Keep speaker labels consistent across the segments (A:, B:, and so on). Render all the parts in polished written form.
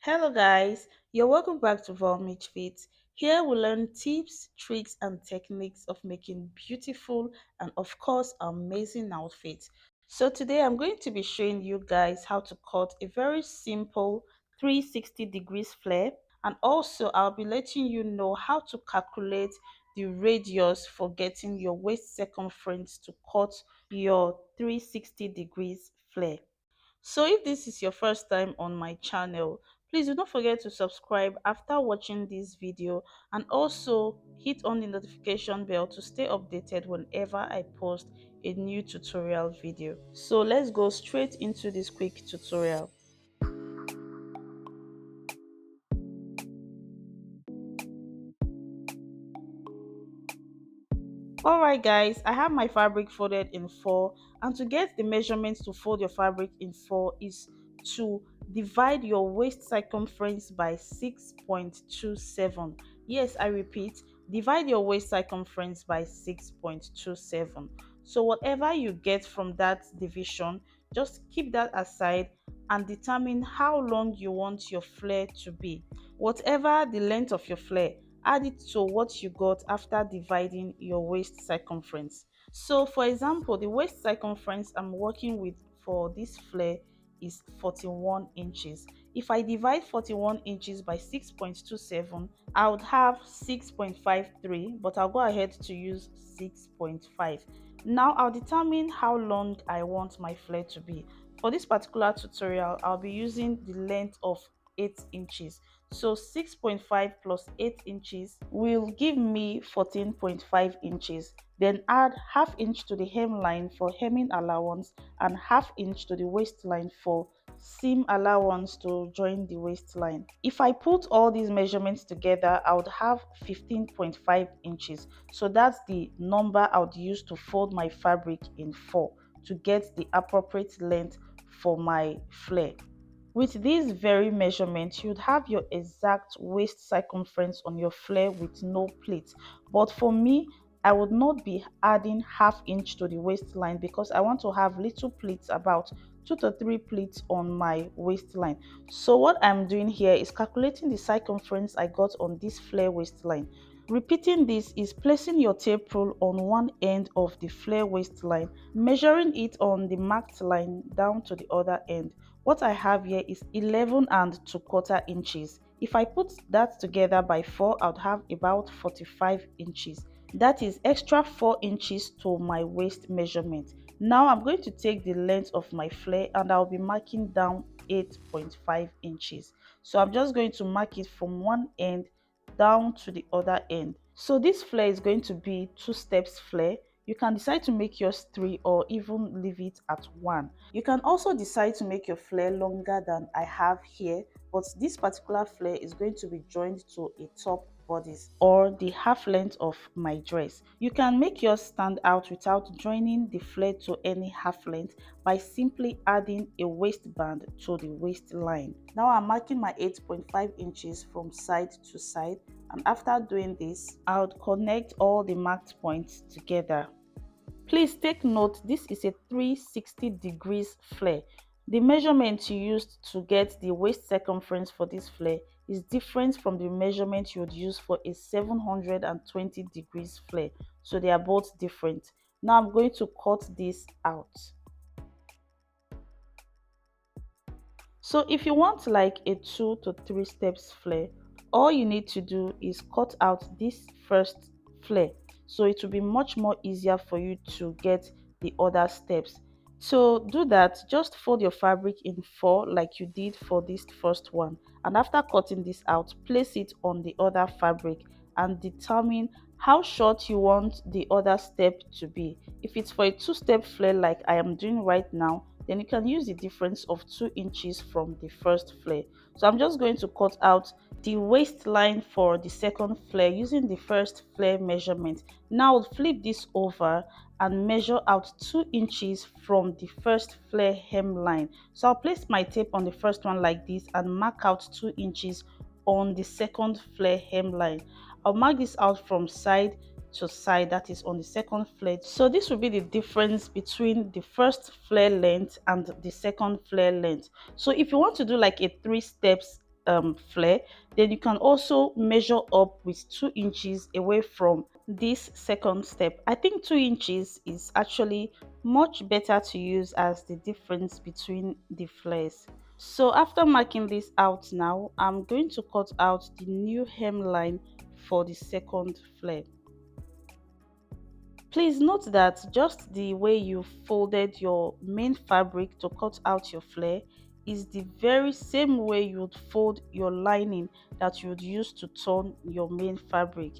A: Hello guys, you're welcome back to Volmich Fit. Here we learn tips, tricks and techniques of making beautiful and of course amazing outfits. So today I'm going to be showing you guys how to cut a very simple 360 degrees flare, and also I'll be letting you know how to calculate the radius for getting your waist circumference to cut your 360 degrees flare. So if this is your first time on my channel, please do not forget to subscribe after watching this video, and also hit on the notification bell to stay updated whenever I post a new tutorial video. So let's go straight into this quick tutorial. Alright guys, I have my fabric folded in 4, and to get the measurements to fold your fabric in 4 is to divide your waist circumference by 6.27. Yes, I repeat, divide your waist circumference by 6.27. So whatever you get from that division, just keep that aside and determine how long you want your flare to be. Whatever the length of your flare, add it to what you got after dividing your waist circumference. So for example, the waist circumference I'm working with for this flare is 41 inches. If I divide 41 inches by 6.27, I would have 6.53, but I'll go ahead to use 6.5. Now I'll determine how long I want my flare to be. For this particular tutorial, I'll be using the length of 8 inches. So 6.5 plus 8 inches will give me 14.5 inches. Then add half inch to the hemline for hemming allowance and half inch to the waistline for seam allowance to join the waistline. If I put all these measurements together, I would have 15.5 inches. So that's the number I would use to fold my fabric in 4 to get the appropriate length for my flare. With these very measurements, you'd have your exact waist circumference on your flare with no pleats. But for me, I would not be adding half inch to the waistline because I want to have little pleats, about 2 to 3 pleats on my waistline. So what I'm doing here is calculating the circumference I got on this flare waistline. Repeating this is placing your tape rule on one end of the flare waistline, measuring it on the marked line down to the other end. What I have here is 11 and 2/4 inches. If I put that together by 4, I would have about 45 inches. That is extra 4 inches to my waist measurement. Now I'm going to take the length of my flare and I'll be marking down 8.5 inches. So I'm just going to mark it from one end down to the other end. So this flare is going to be 2 steps flare. You can decide to make yours 3 or even leave it at 1. You can also decide to make your flare longer than I have here, but this particular flare is going to be joined to a top bodice or the half length of my dress. You can make yours stand out without joining the flare to any half length by simply adding a waistband to the waistline. Now I'm marking my 8.5 inches from side to side, and after doing this, I would connect all the marked points together. Please take note, this is a 360 degrees flare. The measurement you used to get the waist circumference for this flare is different from the measurement you would use for a 720 degrees flare. So they are both different. Now I'm going to cut this out. So if you want like a 2 to 3 steps flare, all you need to do is cut out this first flare, so it will be much more easier for you to get the other steps. So do that, just fold your fabric in 4 like you did for this first one, and after cutting this out, place it on the other fabric and determine how short you want the other step to be. If it's for a 2-step flare like I am doing right now, then you can use the difference of 2 inches from the first flare. So I'm just going to cut out the waistline for the second flare using the first flare measurement. Now I'll flip this over and measure out 2 inches from the first flare hemline. So I'll place my tape on the first one like this and mark out 2 inches on the second flare hemline. I'll mark this out from side to side, that is on the second flare. So this will be the difference between the first flare length and the second flare length. So if you want to do like a 3 steps flare, then you can also measure up with 2 inches away from this second step. I think 2 inches is actually much better to use as the difference between the flares. So after marking this out now, I'm going to cut out the new hemline for the second flare. Please note that just the way you folded your main fabric to cut out your flare is the very same way you would fold your lining that you would use to turn your main fabric.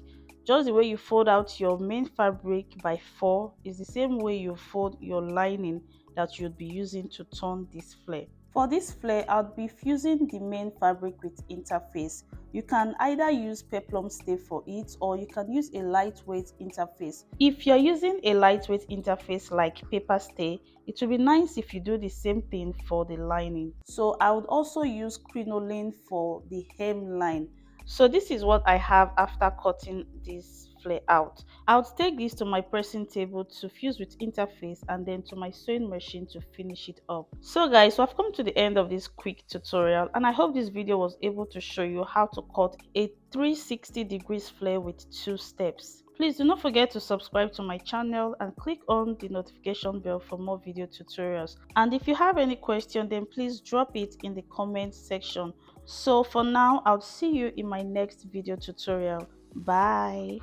A: Just the way you fold out your main fabric by 4 is the same way you fold your lining that you'd be using to turn this flare. For this flare, I'll be fusing the main fabric with interface. You can either use peplum stay for it, or you can use a lightweight interface. If you're using a lightweight interface like paper stay, it will be nice if you do the same thing for the lining. So I would also use crinoline for the hemline. So this is what I have after cutting this flare out. I'll take this to my pressing table to fuse with interface and then to my sewing machine to finish it up. So guys, so I've come to the end of this quick tutorial, and I hope this video was able to show you how to cut a 360 degrees flare with 2 steps. Please do not forget to subscribe to my channel and click on the notification bell for more video tutorials. And if you have any question, then please drop it in the comment section. So for now, I'll see you in my next video tutorial. Bye.